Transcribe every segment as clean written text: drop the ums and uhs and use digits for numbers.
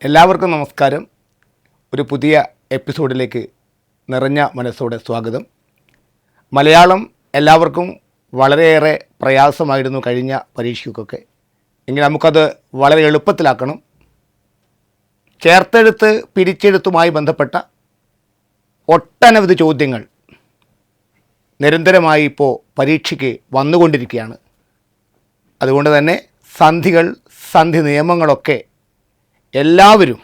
എല്ലാവർക്കും നമസ്കാരം. ഒരു പുതിയ എപ്പിസോഡിലേക്ക് നിറഞ്ഞ മനസ്സോടെ സ്വാഗതം. മലയാളം എല്ലാവർക്കും വളരെയേറെ പ്രയാസമായിരുന്നു കഴിഞ്ഞ പരീക്ഷയ്ക്കൊക്കെ. എങ്കിൽ നമുക്കത് വളരെ എളുപ്പത്തിലാക്കണം. ചേർത്തെഴുത്ത് പിരിച്ചെഴുത്തുമായി ബന്ധപ്പെട്ട ഒട്ടനവധി ചോദ്യങ്ങൾ നിരന്തരമായി ഇപ്പോൾ പരീക്ഷയ്ക്ക് വന്നുകൊണ്ടിരിക്കുകയാണ്. അതുകൊണ്ട് തന്നെ സന്ധി നിയമങ്ങളൊക്കെ എല്ലാവരും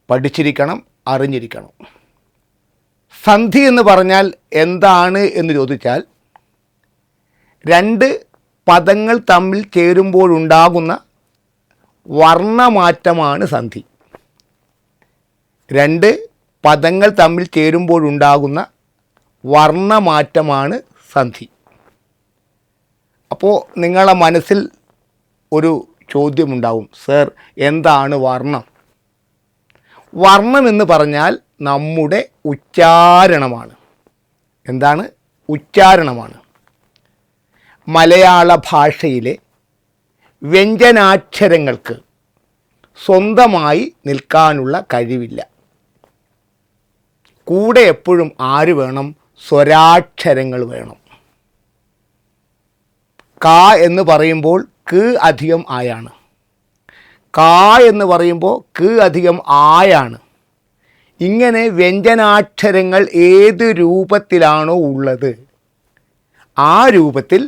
പഠിച്ചിരിക്കണം, അറിഞ്ഞിരിക്കണം. സന്ധി എന്ന് പറഞ്ഞാൽ എന്താണ് എന്ന് ചോദിച്ചാൽ, രണ്ട് പദങ്ങൾ തമ്മിൽ ചേരുമ്പോഴുണ്ടാകുന്ന വർണ്ണമാറ്റമാണ് സന്ധി. രണ്ട് പദങ്ങൾ തമ്മിൽ ചേരുമ്പോഴുണ്ടാകുന്ന വർണ്ണമാറ്റമാണ് സന്ധി. അപ്പോൾ നിങ്ങളുടെ മനസ്സിൽ ഒരു ചോദ്യമുണ്ടാവും, സർ എന്താണ് വർണ്ണം? വർണ്ണം എന്ന് പറഞ്ഞാൽ നമ്മുടെ ഉച്ചാരണമാണ്. എന്താണ്? ഉച്ചാരണമാണ്. മലയാള ഭാഷയിലെ വ്യഞ്ജനാക്ഷരങ്ങൾക്ക് സ്വന്തമായി നിൽക്കാനുള്ള കഴിവില്ല. കൂടെ എപ്പോഴും ആര് വേണം? സ്വരാക്ഷരങ്ങൾ വേണം. ക എന്ന് പറയുമ്പോൾ ക അധികം ആയാണ്. കാ എന്ന് പറയുമ്പോൾ ക അധികം ആയാണ്. ഇങ്ങനെ വ്യഞ്ജനാക്ഷരങ്ങൾ ഏത് രൂപത്തിലാണോ ഉള്ളത് ആ രൂപത്തിൽ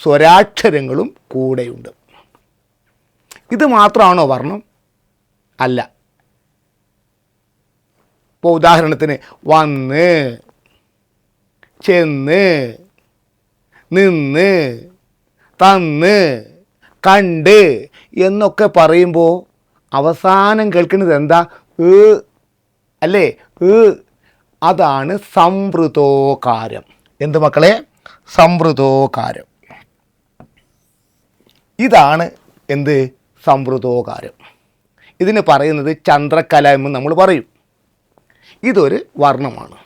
സ്വരാക്ഷരങ്ങളും കൂടെയുണ്ട്. ഇത് മാത്രമാണോ വർണ്ണം? അല്ല. ഇപ്പോൾ ഉദാഹരണത്തിന് വന്ന്, ചെന്ന്, നിന്ന്, തന്ന്, കണ്ട് എന്നൊക്കെ പറയുമ്പോൾ അവസാനം കേൾക്കുന്നത് എന്താ? അല്ലേ? അതാണ് സംവൃതോകാരം. എന്ത് മക്കളെ? സംവൃതോകാരം. ഇതാണ് എന്ത്? സംവൃതോകാരം. ഇതിന് പറയുന്നത് ചന്ദ്രക്കല എന്ന് നമ്മൾ പറയും. ഇതൊരു വർണ്ണമാണ്.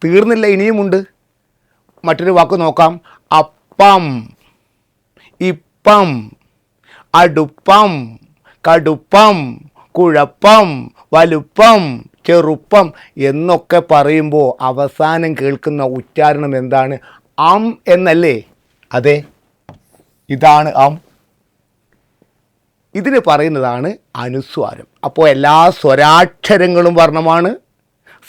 തീർന്നില്ല, ഇനിയുമുണ്ട്. മറ്റൊരു വാക്ക് നോക്കാം. അപ്പം, ഇപ്പം, അടുപ്പം, കടുപ്പം, കുഴപ്പം, വലുപ്പം, ചെറുപ്പം എന്നൊക്കെ പറയുമ്പോൾ അവസാനം കേൾക്കുന്ന ഉച്ചാരണം എന്താണ്? അം എന്നല്ലേ? അതെ, ഇതാണ് അം. ഇതിന് പറയുന്നതാണ് അനുസ്വാരം. അപ്പോൾ എല്ലാ സ്വരാക്ഷരങ്ങളും വർണ്ണമാണ്,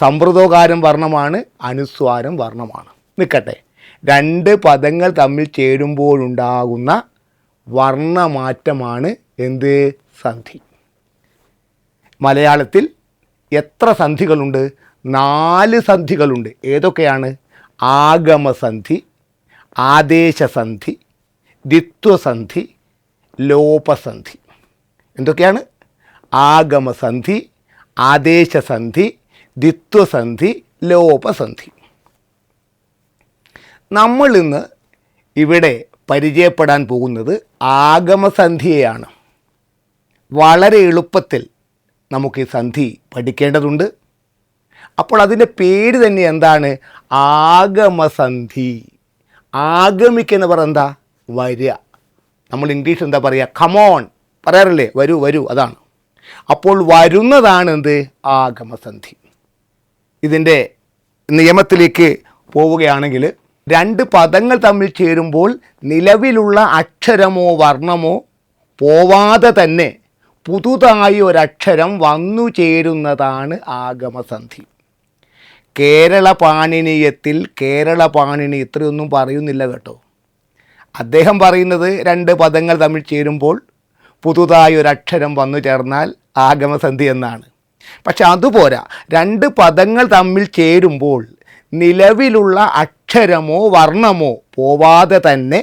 സംവൃതോകാരം വർണ്ണമാണ്, അനുസ്വാരം വർണ്ണമാണ്. നിൽക്കട്ടെ, രണ്ട് പദങ്ങൾ തമ്മിൽ ചേരുമ്പോഴുണ്ടാകുന്ന വർണ്ണമാറ്റമാണ് എന്ത്? സന്ധി. മലയാളത്തിൽ എത്ര സന്ധികളുണ്ട്? 4 സന്ധികളുണ്ട്. ഏതൊക്കെയാണ്? ആഗമസന്ധി, ആദേശസന്ധി, ദ്വിത്വസന്ധി, ലോപസന്ധി. എന്തൊക്കെയാണ്? ആഗമസന്ധി, ആദേശസന്ധി, ദ്വിത്വസന്ധി, ലോപസന്ധി. നമ്മൾ ഇന്ന് ഇവിടെ പരിചയപ്പെടാൻ പോകുന്നത് ആഗമസന്ധിയെയാണ്. വളരെ എളുപ്പത്തിൽ നമുക്ക് ഈ സന്ധി പഠിക്കേണ്ടതുണ്ട്. അപ്പോൾ അതിൻ്റെ പേര് തന്നെ എന്താണ്? ആഗമസന്ധി. ആഗമിക്കുന്നവർ എന്താ? വരിക. നമ്മൾ ഇംഗ്ലീഷ് എന്താ പറയുക? കമോൺ പറയാറില്ലേ? വരൂ വരൂ, അതാണ്. അപ്പോൾ വരുന്നതാണ് എന്ത്? ആഗമസന്ധി. ഇതിൻ്റെ നിയമത്തിലേക്ക് പോവുകയാണെങ്കിൽ, രണ്ട് പദങ്ങൾ തമ്മിൽ ചേരുമ്പോൾ നിലവിലുള്ള അക്ഷരമോ വർണ്ണമോ പോവാതെ തന്നെ പുതുതായി ഒരക്ഷരം വന്നു ചേരുന്നതാണ് ആഗമസന്ധി. കേരള പാണിനീയത്തിൽ കേരള പാണിനി ഇത്രയൊന്നും പറയുന്നില്ല കേട്ടോ. അദ്ദേഹം പറയുന്നത് രണ്ട് പദങ്ങൾ തമ്മിൽ ചേരുമ്പോൾ പുതുതായി ഒരക്ഷരം വന്നു ചേർന്നാൽ ആഗമസന്ധി എന്നാണ്. പക്ഷെ അതുപോരാ, രണ്ട് പദങ്ങൾ തമ്മിൽ ചേരുമ്പോൾ നിലവിലുള്ള അക്ഷരമോ വർണ്ണമോ പോവാതെ തന്നെ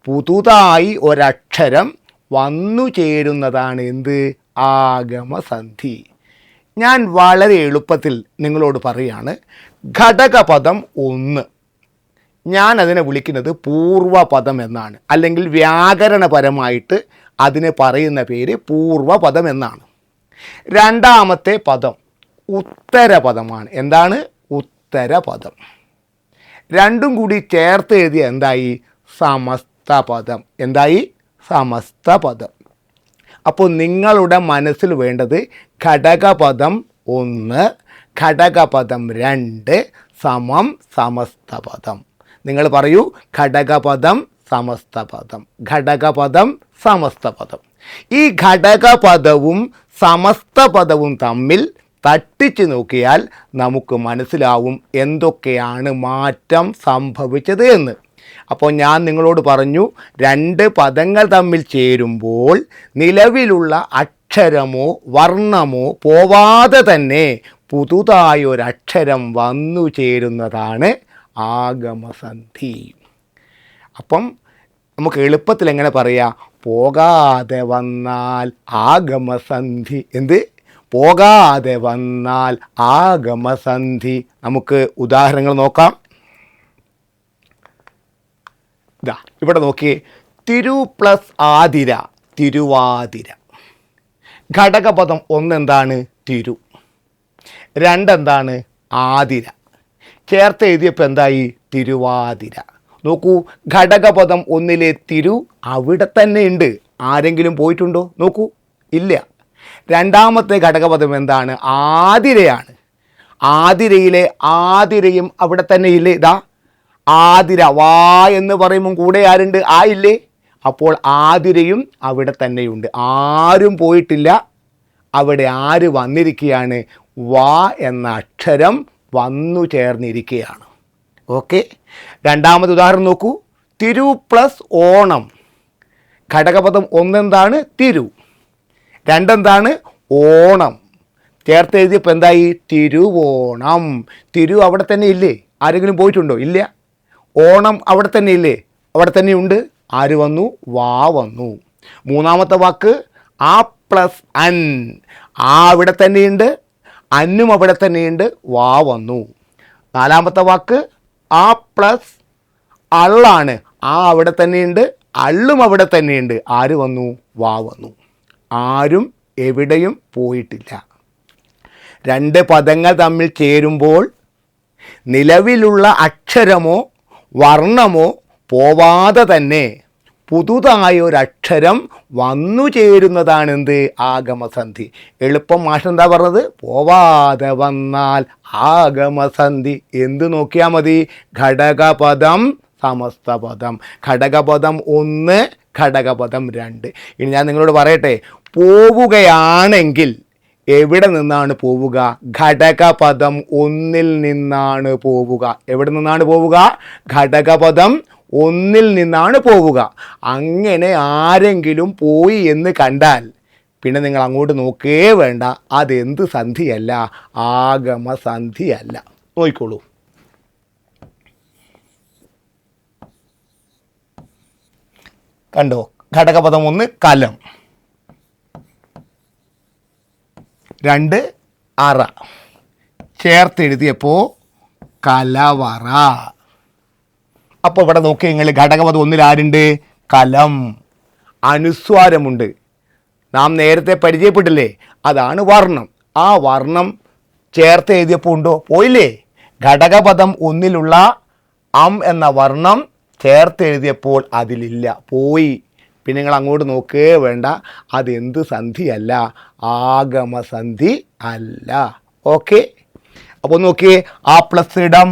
പുതുതായി ഒരക്ഷരം വന്നു ചേരുന്നതാണ് എന്ത്? ആഗമസന്ധി. ഞാൻ വളരെ എളുപ്പത്തിൽ നിങ്ങളോട് പറയുകയാണ്. ഘടകപദം 1 ഞാൻ അതിനെ വിളിക്കുന്നത് പൂർവപദം എന്നാണ്. അല്ലെങ്കിൽ വ്യാകരണപരമായിട്ട് അതിന് പറയുന്ന പേര് പൂർവപദം എന്നാണ്. രണ്ടാമത്തെ പദം ഉത്തരപദമാണ്. എന്താണ്? ഉത്തരപദം. രണ്ടും കൂടി ചേർത്ത് എഴുതിയ എന്തായി? സമസ്തപദം. എന്തായി? സമസ്തപദം. അപ്പോൾ നിങ്ങളുടെ മനസ്സിൽ വേണ്ടത് ഘടകപദം 1 ഘടകപദം 2 സമം സമസ്തപദം. നിങ്ങൾ പറയൂ, ഘടകപദം സമസ്തപദം, ഘടകപദം സമസ്തപദം. ഈ ഘടകപദവും സമസ്തപദവും തമ്മിൽ തട്ടിച്ച് നോക്കിയാൽ നമുക്ക് മനസ്സിലാവും എന്തൊക്കെയാണ് മാറ്റം സംഭവിച്ചത് എന്ന്. അപ്പോൾ ഞാൻ നിങ്ങളോട് പറഞ്ഞു, 2 പദങ്ങൾ തമ്മിൽ ചേരുമ്പോൾ നിലവിലുള്ള അക്ഷരമോ വർണ്ണമോ പോവാതെ തന്നെ പുതുതായൊരക്ഷരം വന്നു ചേരുന്നതാണ് ആഗമസന്ധി. അപ്പം നമുക്ക് എളുപ്പത്തിൽ എങ്ങനെ പറയാം? പോകാതെ വന്നാൽ ആഗമസന്ധി. എന്ത്? പോകാതെ വന്നാൽ ആഗമസന്ധി. നമുക്ക് ഉദാഹരണങ്ങൾ നോക്കാം. ഇതാ ഇവിടെ നോക്കിയേ, തിരു പ്ലസ് ആതിര, തിരുവാതിര. ഘടകപദം 1 എന്താണ്? തിരു. 2 എന്താണ്? ആതിര. ചേർത്ത് എഴുതിയപ്പോൾ എന്തായി? തിരുവാതിര. നോക്കൂ, ഘടകപദം 1 തിരു അവിടെ തന്നെ ഉണ്ട്. ആരെങ്കിലും പോയിട്ടുണ്ടോ? നോക്കൂ, ഇല്ല. രണ്ടാമത്തെ ഘടകപദം എന്താണ്? ആതിരയാണ്. ആതിരയിലെ ആതിരയും അവിടെ തന്നെ ഇല്ലേ? ഇതാ ആതിര, വാ എന്ന് പറയുമ്പോൾ കൂടെ ആരുണ്ട്? ആ ഇല്ലേ? അപ്പോൾ ആതിരയും അവിടെ തന്നെയുണ്ട്. ആരും പോയിട്ടില്ല. അവിടെ ആര് വന്നിരിക്കുകയാണ്? വാ എന്ന അക്ഷരം വന്നു ചേർന്നിരിക്കുകയാണ്. ഓക്കെ, രണ്ടാമത്തെ ഉദാഹരണം നോക്കൂ. തിരു പ്ലസ് ഓണം. ഘടകപദം 1 എന്താണ്? തിരു. 2 എന്താണ്? ഓണം. ചേർത്ത് എഴുതിയപ്പോൾ എന്തായി? തിരുവോണം. തിരു അവിടെ തന്നെ ഇല്ലേ? ആരെങ്കിലും പോയിട്ടുണ്ടോ? ഇല്ല. ഓണം അവിടെ തന്നെ ഇല്ലേ? അവിടെ തന്നെയുണ്ട്. ആര് വന്നു? വാ വന്നു. മൂന്നാമത്തെ വാക്ക് ആ പ്ലസ് അൻ. ആ അവിടെ തന്നെയുണ്ട്, അന്നും അവിടെ തന്നെയുണ്ട്, വാ വന്നു. നാലാമത്തെ വാക്ക് ആ പ്ലസ് അള്ളാണ്. ആ അവിടെ തന്നെയുണ്ട്, അള്ളും അവിടെ തന്നെയുണ്ട്. ആര് വന്നു? വാ വന്നു. ആരും എവിടെയും പോയിട്ടില്ല. 2 പദങ്ങൾ തമ്മിൽ ചേരുമ്പോൾ നിലവിലുള്ള അക്ഷരമോ വർണ്ണമോ പോവാതെ തന്നെ പുതുതായൊരക്ഷരം വന്നു ചേരുന്നതാണെന്ത്? ആഗമസന്ധി. എളുപ്പം മാഷ് എന്താ പറഞ്ഞത്? പോവാതെ വന്നാൽ ആഗമസന്ധി. എന്ത് നോക്കിയാൽ മതി? ഘടകപദം സമസ്തപദം. ഘടകപദം 1 ഘടകപദം 2. ഇനി ഞാൻ നിങ്ങളോട് പറയട്ടെ, പോവുകയാണെങ്കിൽ എവിടെ നിന്നാണ് പോവുക? ഘടകപദം 1 നിന്നാണ് പോവുക. എവിടെ നിന്നാണ് പോവുക? ഘടകപദം 1 നിന്നാണ് പോവുക. അങ്ങനെ ആരെങ്കിലും പോയി എന്ന് കണ്ടാൽ പിന്നെ നിങ്ങൾ അങ്ങോട്ട് നോക്കേ വേണ്ട. അതെന്ത് സന്ധിയല്ല? ആഗമസന്ധിയല്ല. നോക്കിക്കോളൂ. കണ്ടോ? ഘടകപദം 1 കലം, 2 അറ. ചേർത്തെഴുതിയപ്പോൾ കലവറ. അപ്പോൾ ഇവിടെ നോക്കി നിങ്ങൾ, ഘടകപദം 1 ആരുണ്ട്? കലം. അനുസ്വാരമുണ്ട്. നാം നേരത്തെ പരിചയപ്പെട്ടില്ലേ? അതാണ് വർണ്ണം. ആ വർണ്ണം ചേർത്ത് എഴുതിയപ്പോൾ ഉണ്ടോ? പോയില്ലേ? ഘടകപദം 1 അം എന്ന വർണ്ണം ചേർത്ത് എഴുതിയപ്പോൾ അതിലില്ല, പോയി. പിന്നെ നിങ്ങൾ അങ്ങോട്ട് നോക്കേ വേണ്ട. അതെന്ത് സന്ധിയല്ല? ആഗമസന്ധി അല്ല. ഓക്കെ, അപ്പോൾ നോക്കിയേ, ആ പ്ലസ് ഇടം,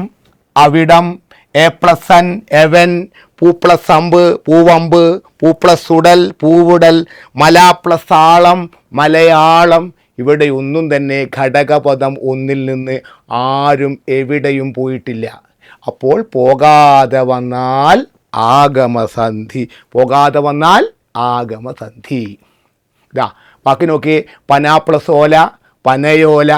അവിടം, എ പ്ലസ് അൻ, എവൻ, പൂ പ്ലസ് അമ്പ്, പൂവമ്പ്, പൂ പ്ലസ് ഉടൽ, പൂവുടൽ, മല പ്ലസ് ആളം, മലയാളം. ഇവിടെ ഒന്നും തന്നെ ഘടകപദം 1 നിന്ന് ആരും എവിടെയും പോയിട്ടില്ല. അപ്പോൾ പോകാതെ വന്നാൽ ആഗമസന്ധി. പോകാതെ വന്നാൽ ആഗമസന്ധി. ഇതാ ബാക്കി നോക്കി. പന പ്ലസ് ഓല, പനയോല,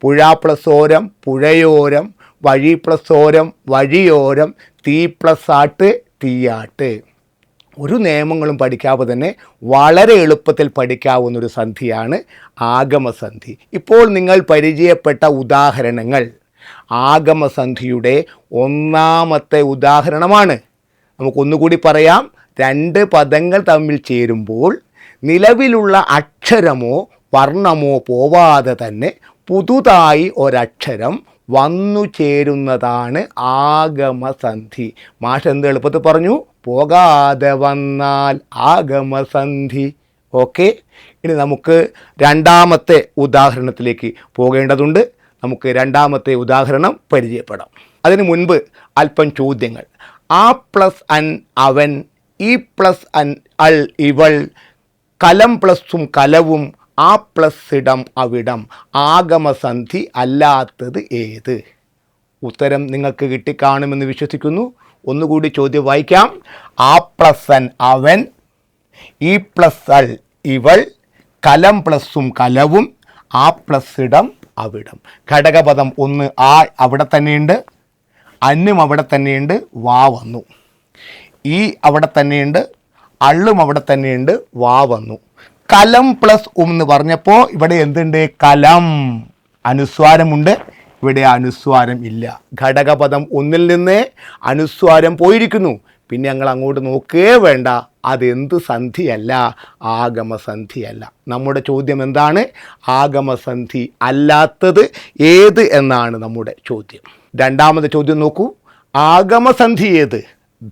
പുഴ പ്ലസ് ഓരം, പുഴയോരം, വഴി പ്ലസ് ഓരം, വഴിയോരം, തീ പ്ലസ് ആട്ട്, തീയാട്ട്. ഒരു നിയമങ്ങളും പഠിക്കാതെ തന്നെ വളരെ എളുപ്പത്തിൽ പഠിക്കാവുന്നൊരു സന്ധിയാണ് ആഗമസന്ധി. ഇപ്പോൾ നിങ്ങൾ പരിചയപ്പെട്ട ഉദാഹരണങ്ങൾ ആഗമസന്ധിയുടെ 1ാമത്തെ ഉദാഹരണമാണ്. നമുക്കൊന്നുകൂടി പറയാം. 2 പദങ്ങൾ തമ്മിൽ ചേരുമ്പോൾ നിലവിലുള്ള അക്ഷരമോ വർണ്ണമോ പോവാതെ തന്നെ പുതുതായി ഒരക്ഷരം വന്നു ചേരുന്നതാണ് ആഗമസന്ധി. മാഷ് എന്ത് എളുപ്പത്തിൽ പറഞ്ഞു? പോകാതെ വന്നാൽ ആഗമസന്ധി. ഓക്കെ, ഇനി നമുക്ക് രണ്ടാമത്തെ ഉദാഹരണത്തിലേക്ക് പോകേണ്ടതുണ്ട്. നമുക്ക് രണ്ടാമത്തെ ഉദാഹരണം പരിചയപ്പെടാം. അതിനു മുൻപ് അല്പം ചോദ്യങ്ങൾ. ആ പ്ലസ് അൻ അവൻ, ഈ പ്ലസ് അൻ അൾ ഇവൾ, കലം പ്ലസും കലവും, ആ പ്ലസ് ഇടം അവിടം, ആഗമസന്ധി അല്ലാത്തത് ഏത്? ഉത്തരം നിങ്ങൾക്ക് കിട്ടിക്കാണുമെന്ന് വിശ്വസിക്കുന്നു. ഒന്നുകൂടി ചോദ്യം വായിക്കാം. ആ പ്ലസ് അൻ അവൻ, ഈ പ്ലസ് അൾ ഇവൾ, കലം പ്ലസും കലവും, ആ പ്ലസ് ഇടം അവിടം. ഘടകപദം ഒന്ന് ആ അവിടെ തന്നെയുണ്ട്, അന്നും അവിടെ തന്നെയുണ്ട്, വാ വന്നു. ഈ അവിടെ തന്നെയുണ്ട്, അള്ളും അവിടെ തന്നെയുണ്ട്, വാ വന്നു. കലം പ്ലസ് എന്ന് പറഞ്ഞപ്പോൾ ഇവിടെ എന്തുണ്ട്? കലം. അനുസ്വാരമുണ്ട്, ഇവിടെ അനുസ്വാരം ഇല്ല. ഘടകപദം ഒന്നിൽ നിന്ന് അനുസ്വാരം പോയിരിക്കുന്നു. പിന്നെ ഞങ്ങൾ അങ്ങോട്ട് നോക്കേ വേണ്ട, അതെന്ത് സന്ധിയല്ല, ആഗമസന്ധിയല്ല. നമ്മുടെ ചോദ്യം എന്താണ്? ആഗമസന്ധി അല്ലാത്തത് ഏത് എന്നാണ് നമ്മുടെ ചോദ്യം. രണ്ടാമത്തെ ചോദ്യം നോക്കൂ. ആഗമസന്ധി ഏത്?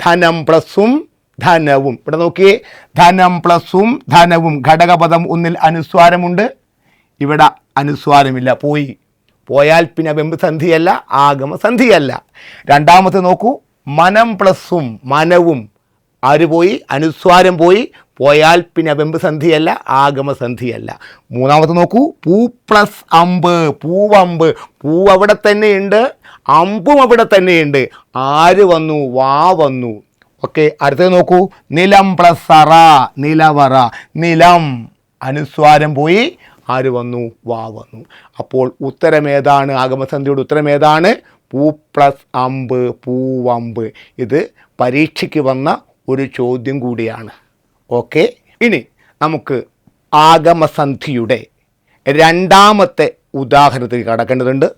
ധനം പ്ലസും ധനവും. ഇവിടെ നോക്കിയേ, ധനം പ്ലസും ധനവും. ഘടകപദം ഒന്നിൽ അനുസ്വാരമുണ്ട്, ഇവിടെ അനുസ്വാരമില്ല, പോയാൽ പിന്നെ വെമ്പ് സന്ധിയല്ല, ആഗമസന്ധിയല്ല. രണ്ടാമത്തെ നോക്കൂ. മനം പ്ലസും മനവും. ആര് പോയി? അനുസ്വാരം പോയാൽ പിന്നെ വെമ്പ് സന്ധിയല്ല, ആഗമസന്ധിയല്ല. മൂന്നാമത്തെ നോക്കൂ. പൂ പ്ലസ് അമ്പ്, പൂവമ്പ്. പൂ അവിടെ തന്നെയുണ്ട്, അമ്പും അവിടെ തന്നെയുണ്ട്. ആര് വന്നു? വാ വന്നു. ഓക്കെ, അടുത്തത് നോക്കൂ. നിലം പ്ലസ് അറ, നിലവറ. നിലം അനുസ്വാരം പോയി, ആര് വന്നു? വാ വന്നു. അപ്പോൾ ഉത്തരമേതാണ്? ആഗമസന്ധിയുടെ ഉത്തരമേതാണ്? പൂ പ്ലസ് അമ്പ്, പൂവമ്പ്. ഇത് പരീക്ഷയ്ക്ക് വന്ന ഒരു ചോദ്യം കൂടിയാണ്. ഓക്കെ, ഇനി നമുക്ക് ആഗമസന്ധിയുടെ രണ്ടാമത്തെ ഉദാഹരണത്തിൽ കടക്കേണ്ടതുണ്ട്.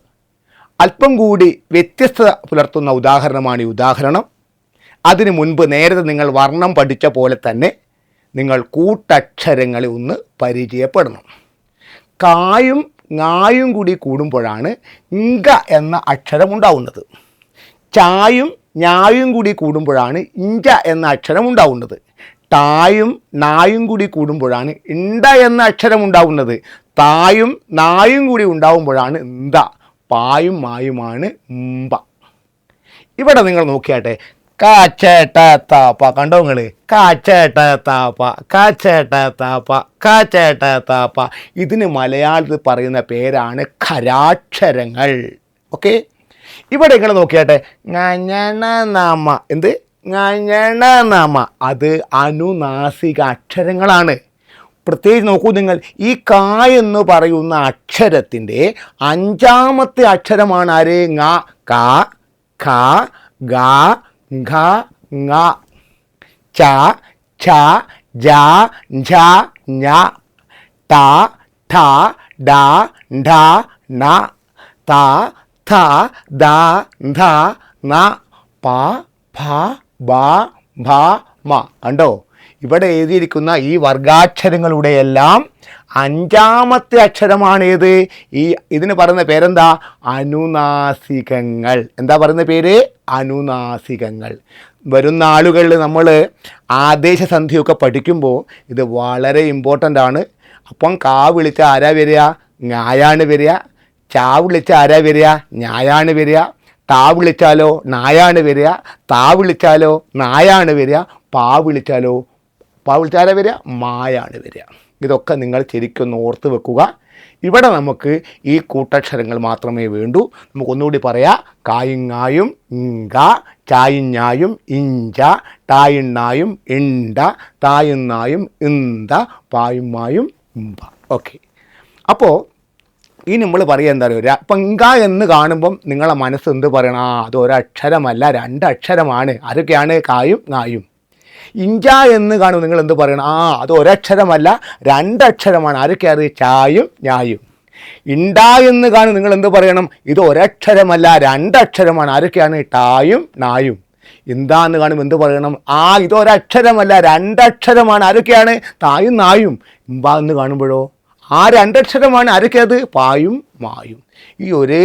അല്പം കൂടി വ്യത്യസ്തത പുലർത്തുന്ന ഉദാഹരണമാണ് ഈ ഉദാഹരണം. അതിനു മുൻപ് നേരത്തെ നിങ്ങൾ വർണ്ണം പഠിച്ച പോലെ തന്നെ നിങ്ങൾ കൂട്ടക്ഷരങ്ങളെ ഒന്ന് പരിചയപ്പെടണം. കായും ങ്ങായും കൂടി കൂടുമ്പോഴാണ് ഇങ്ക എന്ന അക്ഷരം ഉണ്ടാവുന്നത്. ചായും ഞായും കൂടി കൂടുമ്പോഴാണ് ഇഞ്ച എന്ന അക്ഷരം ഉണ്ടാവുന്നത്. ടായും നായും കൂടി കൂടുമ്പോഴാണ് ഇണ്ട എന്ന അക്ഷരം ഉണ്ടാവുന്നത്. തായും നായും കൂടി ഉണ്ടാവുമ്പോഴാണ് ഇന്ത. പായും മായുമാണ് ഉമ്പ. ഇവിടെ നിങ്ങൾ നോക്കിയാട്ടെ, കാച്ചേട്ട താപ്പ. കണ്ടോ നിങ്ങൾ? കാച്ചേട്ട താപ്പ, കാച്ചേട്ട താപ്പ, കാച്ചേട്ട താപ്പ. ഇതിന് മലയാളത്തിൽ പറയുന്ന പേരാണ് ഖരാക്ഷരങ്ങൾ. ഓക്കെ, ഇവിടെ നിങ്ങൾ നോക്കിയാട്ടെ, ങ എന്ത്? ങ അത് അനുനാസിക അക്ഷരങ്ങളാണ്. പ്രത്യേകിച്ച് നോക്കൂ നിങ്ങൾ, ഈ ക എന്ന് പറയുന്ന അക്ഷരത്തിൻ്റെ അഞ്ചാമത്തെ അക്ഷരമാണ് ആര്? ങ. ക, ഖ, ഗ, ഘ, ങ. ച, ഛ, ജ, ഝ, ഞ. ട, ഠ, ഡ, ഢ, ണ. ത, ഥ, ദ, ധ, ന. പ, ഫ, ബ, ഭ, മ. കണ്ടോ? ഇവിടെ എഴുതിയിരിക്കുന്ന ഈ വർഗാക്ഷരങ്ങളുടെയെല്ലാം അഞ്ചാമത്തെ അക്ഷരമാണേത്? ഇതിന് പറയുന്ന പേരെന്താ? അനുനാസികങ്ങൾ. എന്താ പറയുന്ന പേര്? അനുനാസികങ്ങൾ. വരുന്ന ആളുകളിൽ നമ്മൾ ആദേശസന്ധിയൊക്കെ പഠിക്കുമ്പോൾ ഇത് വളരെ ഇമ്പോർട്ടൻ്റ് ആണ്. അപ്പം കാ വിളിച്ച ആരാ വരിക? ങ്ങായാണ് വരിക. ചാ വിളിച്ച ആരാ വരിക? ഞായാണ് വരിക. താ വിളിച്ചാലോ നായാണ് വരിക. താ വിളിച്ചാലോ നായാണ് വരിക. പാ വിളിച്ചാലോ ആരാ വരിക? മായാണ് വരിക. ഇതൊക്കെ നിങ്ങൾ ശരിക്കൊന്ന് ഓർത്ത് വെക്കുക. ഇവിടെ നമുക്ക് ഈ കൂട്ടക്ഷരങ്ങൾ മാത്രമേ വേണ്ടൂ. നമുക്കൊന്നുകൂടി പറയാം. കായിങ്ങായും ഇങ്ക, ചായിഞ്ഞായും ഇഞ്ച, ടായിണ്ണായും ഇണ്ട, തായിന്നായും ഇന്ത, പായുമായും ഇമ്പ. ഓക്കെ, അപ്പോൾ ഈ നമ്മൾ പറയുക എന്താ പറയുക? അപ്പം ഇങ്ക എന്ന് കാണുമ്പം നിങ്ങളെ മനസ്സ് എന്ത് പറയണം? അത് ഒരക്ഷരമല്ല, രണ്ടക്ഷരമാണ്. ആരൊക്കെയാണ്? കായും ങ്ങായും. ഇഞ്ച എന്ന് കാണുമ്പോൾ നിങ്ങൾ എന്ത് പറയണം? അത് ഒരക്ഷരമല്ല, രണ്ടക്ഷരമാണ്. ആരൊക്കെയാണ്? ചായും ഞായും. ഇണ്ട എന്ന് കാണും നിങ്ങൾ എന്ത് പറയണം? ഇത് ഒരക്ഷരമല്ല, രണ്ടക്ഷരമാണ്. ആരൊക്കെയാണ്? ടായും നായും. ഇന്താ എന്ന് കാണുമ്പോൾ എന്ത് പറയണം? ഇത് ഒരക്ഷരമല്ല, രണ്ടക്ഷരമാണ്. ആരൊക്കെയാണ്? തായും നായും. ഇമ്പ എന്ന് കാണുമ്പോഴോ രണ്ടക്ഷരമാണ്. ആരൊക്കെയത്? പായും മായും. ഈ ഒരു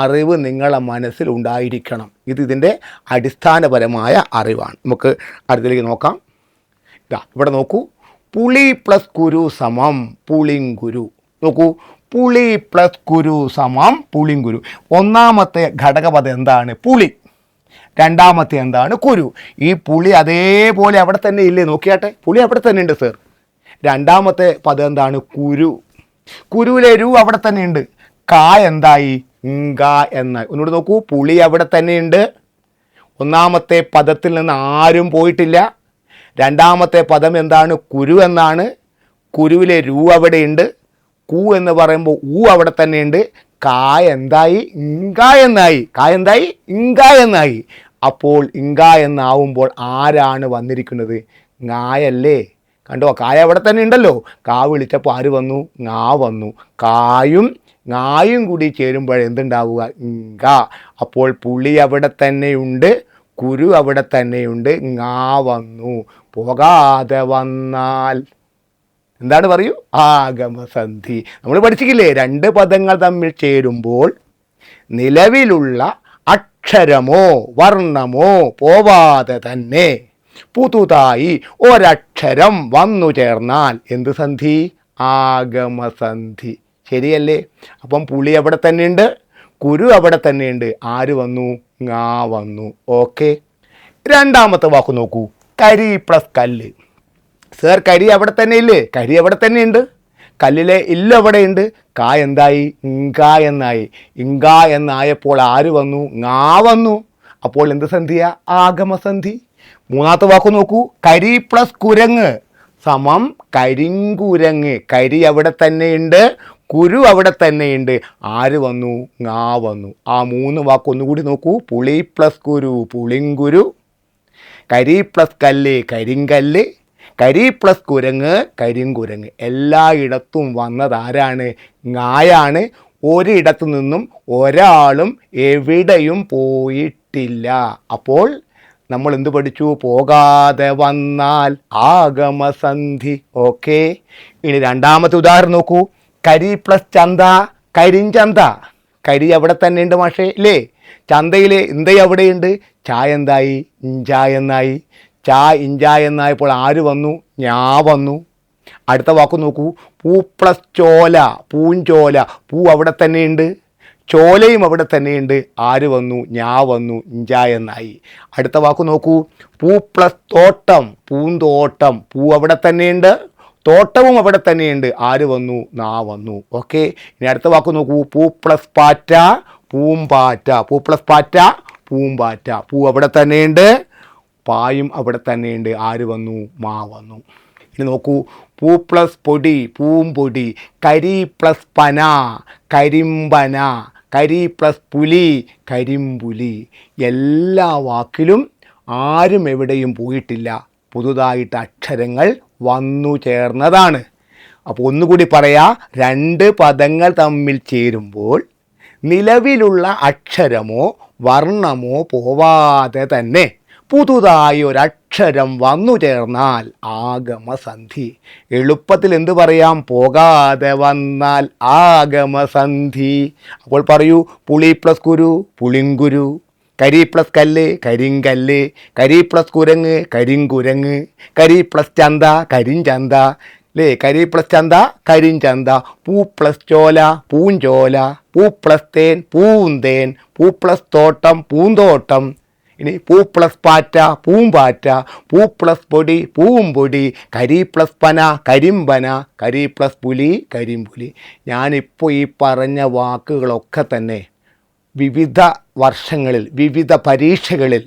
അറിവ് നിങ്ങളെ മനസ്സിൽ ഉണ്ടായിരിക്കണം. ഇതിൻ്റെ അടിസ്ഥാനപരമായ അറിവാണ്. നമുക്ക് അടുത്തേക്ക് നോക്കാം. ഇവിടെ നോക്കൂ. പുളി പ്ലസ് കുരു സമം പുളിങ്കുരു. നോക്കൂ, പുളി പ്ലസ് കുരു സമം പുളിങ്കുരു. ഒന്നാമത്തെ ഘടകപദം എന്താണ്? പുളി. രണ്ടാമത്തെ എന്താണ്? കുരു. ഈ പുളി അതേപോലെ അവിടെ തന്നെ ഇല്ലേ? നോക്കിയാട്ടെ, പുളി അവിടെ തന്നെ ഉണ്ട് സർ. രണ്ടാമത്തെ പദം എന്താണ്? കുരു. കുരുവിലെ രു അവിടെ തന്നെ ഉണ്ട്. കാ എന്തായി? ങ്ക എന്നായി. ഒന്നുകൂടി നോക്കൂ, പുളി അവിടെ തന്നെയുണ്ട്. ഒന്നാമത്തെ പദത്തിൽ നിന്ന് ആരും പോയിട്ടില്ല. രണ്ടാമത്തെ പദം എന്താണ്? കുരു എന്നാണ്. കുരുവിലെ രു അവിടെയുണ്ട്. കു എന്ന് പറയുമ്പോൾ ഊ അവിടെ തന്നെയുണ്ട്. കാ എന്തായി? ഇങ്ക എന്നായി. കാ എന്തായി? ഇങ്ക എന്നായി. അപ്പോൾ ഇങ്ക എന്നാവുമ്പോൾ ആരാണ് വന്നിരിക്കുന്നത്? ങ്ങായല്ലേ? കണ്ടോ, കായ അവിടെ തന്നെ ഉണ്ടല്ലോ. കാ വിളിച്ചപ്പോൾ ആര് വന്നു? ങ്ങാ വന്നു. കായും ങ്ങായും കൂടി ചേരുമ്പോൾ എന്തുണ്ടാവുക? ഇങ്ക. അപ്പോൾ പുളി അവിടെ തന്നെയുണ്ട്, കുരു അവിടെ തന്നെയുണ്ട്, ങ്ങാ വന്നു. പോകാതെ വന്നാൽ എന്താണ്? പറയൂ. ആഗമസന്ധി. നമ്മൾ പഠിച്ചിട്ടില്ലേ? രണ്ട് പദങ്ങൾ തമ്മിൽ ചേരുമ്പോൾ നിലവിലുള്ള അക്ഷരമോ വർണ്ണമോ പോവാതെ തന്നെ പുതുതായി ഒരക്ഷരം വന്നു ചേർന്നാൽ എന്ത് സന്ധി? ആഗമസന്ധി. ശരിയല്ലേ? അപ്പം പുളി അവിടെ തന്നെയുണ്ട്, കുരു അവിടെ തന്നെയുണ്ട്. ആര് വന്നു? ങ്ങാ വന്നു. ഓക്കെ. രണ്ടാമത്തെ വാക്ക് നോക്കൂ, കരി പ്ലസ് കല്ല്. സർ, കരി അവിടെ തന്നെ ഇല്ലേ? കരി അവിടെ തന്നെയുണ്ട്. കല്ലിലെ ഇല്ല അവിടെയുണ്ട്. കാ എന്തായി? ഇങ്ക എന്നായി. ഇങ്ക എന്നായപ്പോൾ ആര് വന്നു? ങ്ങാ വന്നു. അപ്പോൾ എന്ത് സന്ധിയാ? ആഗമസന്ധി. മൂന്നാമത്തെ വാക്ക് നോക്കൂ, കരി പ്ലസ് കുരങ്ങ് സമം കരിങ്കുരങ്ങ്. കരി അവിടെ തന്നെയുണ്ട്, കുരു അവിടെ തന്നെയുണ്ട്. ആര് വന്നു? ങ്ങാ വന്നു. ആ മൂന്ന് വാക്ക് ഒന്നുകൂടി നോക്കൂ, പുളി പ്ലസ് കുരു പുളിങ്കുരു, കരി പ്ലസ് കല്ല് കരിങ്കല്ല്, കരി പ്ലസ് കുരങ്ങ് കരിങ്കുരങ്ങ്. എല്ലായിടത്തും വന്നതാരാണ്? ങ്ങായാണ്. ഒരിടത്തു നിന്നും ഒരാളും എവിടെയും പോയിട്ടില്ല. അപ്പോൾ നമ്മൾ എന്ത് പഠിച്ചു? പോകാതെ വന്നാൽ ആഗമസന്ധി. ഓക്കെ. ഇനി രണ്ടാമത്തെ ഉദാഹരണം നോക്കൂ, കരി പ്ലസ് ചന്ത കരിഞ്ചന്ത. കരി അവിടെ തന്നെ ഉണ്ട് മാഷേ ഇല്ലേ? ചന്തയിലെ ഇന്ത അവിടെയുണ്ട്. ചായ എന്തായി? ഇഞ്ച എന്നായി. ചാ ഇഞ്ച എന്നായപ്പോൾ ആര് വന്നു? ഞാ വന്നു. അടുത്ത വാക്ക് നോക്കൂ, പൂ പ്ലസ് ചോല പൂഞ്ചോല. പൂ അവിടെ തന്നെയുണ്ട്, ചോലയും അവിടെ തന്നെയുണ്ട്. ആര് വന്നു? ഞാ വന്നു. ഇഞ്ച എന്നായി. അടുത്ത വാക്ക് നോക്കൂ, പൂ പ്ലസ് തോട്ടം പൂന്തോട്ടം. പൂ അവിടെ തന്നെയുണ്ട്, തോട്ടവും അവിടെ തന്നെയുണ്ട്. ആര് വന്നു? നാ വന്നു. ഓക്കെ. ഇനി അടുത്ത വാക്ക് നോക്കൂ, പൂ പ്ലസ് പാറ്റ പൂമ്പാറ്റ. പൂ പ്ലസ് പാറ്റ പൂമ്പാറ്റ. പൂ അവിടെ തന്നെയുണ്ട്, പായും അവിടെ തന്നെയുണ്ട്. ആര് വന്നു? മാ വന്നു. ഇനി നോക്കൂ, പൂ പ്ലസ് പൊടി പൂമ്പൊടി, കരി പ്ലസ് പന കരിമ്പന, കരി പ്ലസ് പുലി കരിമ്പുലി. എല്ലാ വാക്കിലും ആരും എവിടെയും പോയിട്ടില്ല. പുതുതായിട്ട് അക്ഷരങ്ങൾ വന്നു ചേർന്നതാണ്. അപ്പോൾ ഒന്നുകൂടി പറയാ, രണ്ട് പദങ്ങൾ തമ്മിൽ ചേരുമ്പോൾ നിലവിലുള്ള അക്ഷരമോ വർണ്ണമോ പോവാതെ തന്നെ പുതുതായി ഒരക്ഷരം വന്നു ചേർന്നാൽ ആഗമസന്ധി. എളുപ്പത്തിൽ എന്ത് പറയാം? പോകാതെ വന്നാൽ ആഗമസന്ധി. അപ്പോൾ പറയൂ, പുളി പ്ലസ് കുരു പുളിങ്കുരു, കരി പ്ലസ് കല്ല് കരിങ്കല്ല്, കരി പ്ലസ് കുരങ്ങ് കരിങ്കുരങ്ങ്, കരി പ്ലസ് ചന്ത കരിഞ്ചന്ത അല്ലേ? കരി പ്ലസ് ചന്ത കരിഞ്ചന്ത. പൂ പ്ലസ് ചോല പൂഞ്ചോല, പൂ പ്ലസ് തേൻ പൂന്തേൻ, പൂ പ്ലസ് തോട്ടം പൂന്തോട്ടം. ഇനി പൂ പ്ലസ് പാറ്റ പൂമ്പാറ്റ, പൂ പ്ലസ് പൊടി പൂമ്പൊടി, കരി പ്ലസ് പന കരിമ്പന, കരി പ്ലസ് പുലി കരിമ്പുലി. ഞാനിപ്പോൾ ഈ പറഞ്ഞ വാക്കുകളൊക്കെ തന്നെ വിവിധ വർഷങ്ങളിൽ വിവിധ പരീക്ഷകളിൽ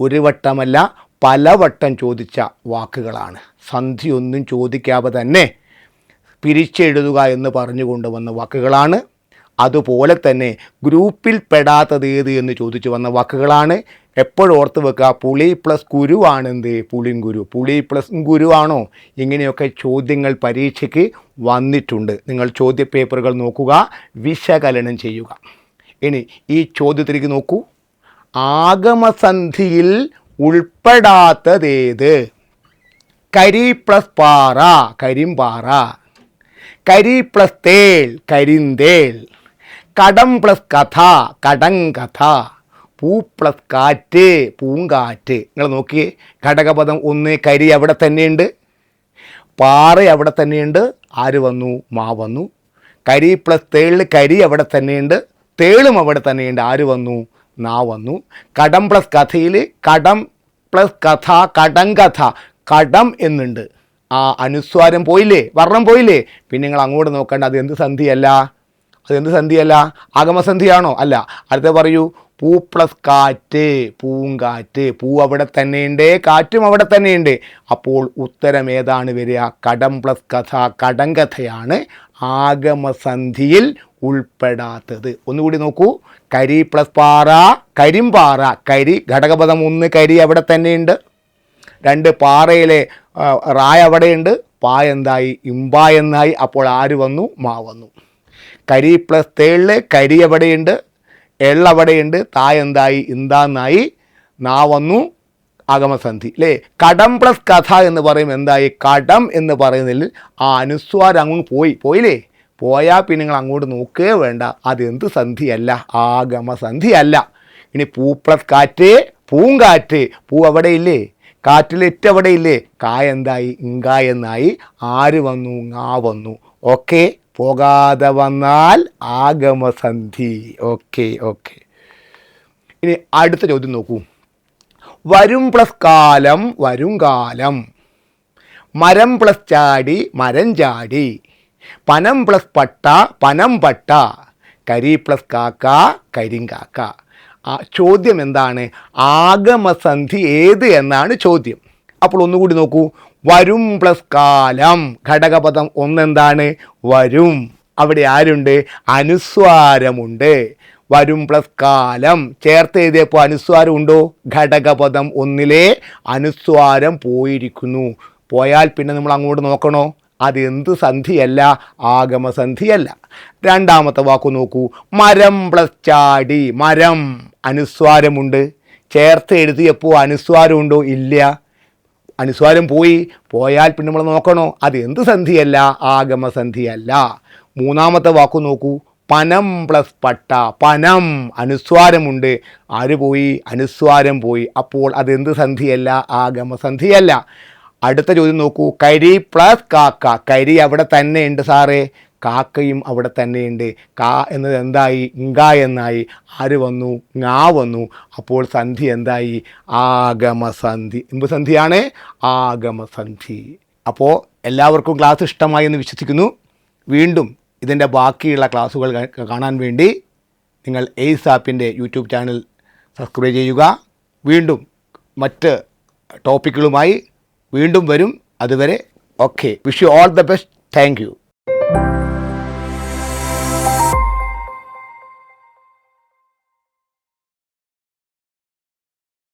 ഒരു വട്ടമല്ല പലവട്ടം ചോദിച്ച വാക്കുകളാണ്. സന്ധിയൊന്നും ചോദിക്കാതെ തന്നെ പിരിച്ചെഴുതുക എന്ന് പറഞ്ഞു കൊണ്ടുവന്ന വാക്കുകളാണ്. അതുപോലെ തന്നെ ഗ്രൂപ്പിൽ പെടാത്തത് ഏത് എന്ന് ചോദിച്ചു വന്ന വാക്കുകളാണ്. എപ്പോഴും ഓർത്ത് വെക്കുക, പുളി പ്ലസ് കുരുവാണെന്ത്? പുളിങ്കുരു. പുളി പ്ലസ് ഗുരുവാണോ? ഇങ്ങനെയൊക്കെ ചോദ്യങ്ങൾ പരീക്ഷയ്ക്ക് വന്നിട്ടുണ്ട്. നിങ്ങൾ ചോദ്യപേപ്പറുകൾ നോക്കുക, വിശകലനം ചെയ്യുക. ഇനി ഈ ചോദ്യത്തിലേക്ക് നോക്കൂ, ആഗമസന്ധിയിൽ ഉൾപ്പെടാത്തതേത്? കരി പ്ലസ് പാറ കരിമ്പാറ, കരി പ്ലസ് തേൾ കരിന്തേൾ, കടം പ്ലസ് കഥ കടങ്കഥ, പൂ പ്ലസ് കാറ്റ് പൂങ്കാറ്റ്. നിങ്ങൾ നോക്കിയേ, ഘടകപദം ഒന്ന് കരി അവിടെ തന്നെയുണ്ട്, പാറ അവിടെ തന്നെയുണ്ട്, ആര് വന്നു? മാ വന്നു. കരി പ്ലസ് തേളിൽ കരി അവിടെ തന്നെയുണ്ട്, തേളും അവിടെ തന്നെയുണ്ട്, ആര് വന്നു? നാ വന്നു. കടം പ്ലസ് കഥയിൽ കടം പ്ലസ് കഥ, കടങ്കഥ, കടം എന്നുണ്ട്. ആ അനുസ്വാരം പോയില്ലേ, വർണ്ണം പോയില്ലേ. പിന്നെ നിങ്ങൾ അങ്ങോട്ട് നോക്കേണ്ട, അത് എന്ത് സന്ധിയല്ല, അതെന്ത് സന്ധിയല്ല? ആഗമസന്ധിയാണോ? അല്ല. അടുത്ത പറയൂ. പൂ പ്ലസ് കാറ്റ്, പൂങ്കാറ്റ്. പൂ അവിടെ തന്നെയുണ്ട്, കാറ്റും അവിടെ തന്നെയുണ്ട്. അപ്പോൾ ഉത്തരം ഏതാണ് വരിക? കടം പ്ലസ് കഥ, കടങ്കഥയാണ് ആഗമസന്ധിയിൽ ഉൾപ്പെടാത്തത്. ഒന്നുകൂടി നോക്കൂ. കരി പ്ലസ് പാറ, കരിമ്പാറ. കരി ഘടകപദം 1, കരി അവിടെ തന്നെയുണ്ട്. 2 പാറയിലെ റായ അവിടെയുണ്ട്, പാ എന്തായി? ഇമ്പ എന്നായി. അപ്പോൾ ആര് വന്നു? മാ വന്നു. കരി പ്ലസ് തേളില് കരി എവിടെയുണ്ട്, എള്ളവിടെയുണ്ട്, താ എന്തായി? ഇന്താന്നായി. നാ വന്നു, ആഗമസന്ധി അല്ലേ. കടം പ്ലസ് കഥ എന്ന് പറയും എന്തായി? കടം എന്ന് പറയുന്നതിൽ ആ അനുസ്വാരം അങ്ങ് പോയില്ലേ. പോയാൽ പിന്നെ നിങ്ങൾ അങ്ങോട്ട് നോക്കേ വേണ്ട, അതെന്ത് സന്ധിയല്ല, ആഗമസന്ധിയല്ല. ഇനി പൂ പ്ലസ് കാറ്റ്, പൂങ്കാറ്റ്. പൂ അവിടെ ഇല്ലേ, കാറ്റിലെറ്റ് അവിടെ ഇല്ലേ, കാ എന്തായി? ഇങ്ക എന്നായി. ആര് വന്നു? ങാ വന്നു. ഓക്കെ. പോകാതെ വന്നാൽ ആഗമസന്ധി. ഓക്കെ. ഇനി അടുത്ത ചോദ്യം നോക്കൂ. വരും പ്ലസ് കാലം, വരുംകാലം. മരം പ്ലസ് ചാടി, മരം ചാടി. പനം പ്ലസ് പട്ട, പനം പട്ട. കരി പ്ലസ് കാക്ക, കരിങ്കാക്ക. ആ ചോദ്യം എന്താണ്? ആഗമസന്ധി ഏത് എന്നാണ് ചോദ്യം. അപ്പോൾ ഒന്നുകൂടി നോക്കൂ. വരും പ്ലസ് കാലം, ഘടകപദം 1 എന്താണ്? വരും. അവിടെ ആരുണ്ട്? അനുസ്വാരമുണ്ട്. വരും പ്ലസ് കാലം ചേർത്ത് എഴുതിയപ്പോൾ അനുസ്വാരം ഉണ്ടോ? ഘടകപദം 1 അനുസ്വാരം പോയിരിക്കുന്നു. പോയാൽ പിന്നെ നമ്മൾ അങ്ങോട്ട് നോക്കണോ? അത് എന്ത് സന്ധിയല്ല, ആഗമസന്ധിയല്ല. രണ്ടാമത്തെ വാക്ക് നോക്കൂ. മരം പ്ലസ് ചാടി, മരം അനുസ്വാരമുണ്ട്. ചേർത്ത് എഴുതിയപ്പോൾ അനുസ്വാരം ഉണ്ടോ? ഇല്ല. അനുസ്വാരം പോയാൽ പിന്നെ നമ്മൾ നോക്കണോ? അത് എന്ത് സന്ധിയല്ല, ആഗമസന്ധിയല്ല. മൂന്നാമത്തെ വാക്ക് നോക്കൂ. പനം പ്ലസ് പട്ട, പനം അനുസ്വാരമുണ്ട്. ആര് പോയി? അനുസ്വാരം പോയി. അപ്പോൾ അതെന്ത് സന്ധിയല്ല, ആഗമസന്ധിയല്ല. അടുത്ത ചോദ്യം നോക്കൂ. കരി പ്ലസ് കാക്ക, കരി അവിടെ തന്നെയുണ്ട് സാറേ, കാക്കയും അവിടെ തന്നെയുണ്ട്. കാ എന്നത് എന്തായി? ഇങ്ക എന്നായി. ആര് വന്നു? ങാ വന്നു. അപ്പോൾ സന്ധി എന്തായി? ആഗമസന്ധി. എന്ത് സന്ധിയാണ്? ആഗമസന്ധി. അപ്പോൾ എല്ലാവർക്കും ക്ലാസ് ഇഷ്ടമായി എന്ന് വിശ്വസിക്കുന്നു. വീണ്ടും ഇതിൻ്റെ ബാക്കിയുള്ള ക്ലാസ്സുകൾ കാണാൻ വേണ്ടി നിങ്ങൾ എയ്സ് ആപ്പിൻ്റെ യൂട്യൂബ് ചാനൽ സബ്സ്ക്രൈബ് ചെയ്യുക. വീണ്ടും മറ്റ് ടോപ്പിക്കുകളുമായി വീണ്ടും വരും. അതുവരെ okay. Wish you all the best. Thank you.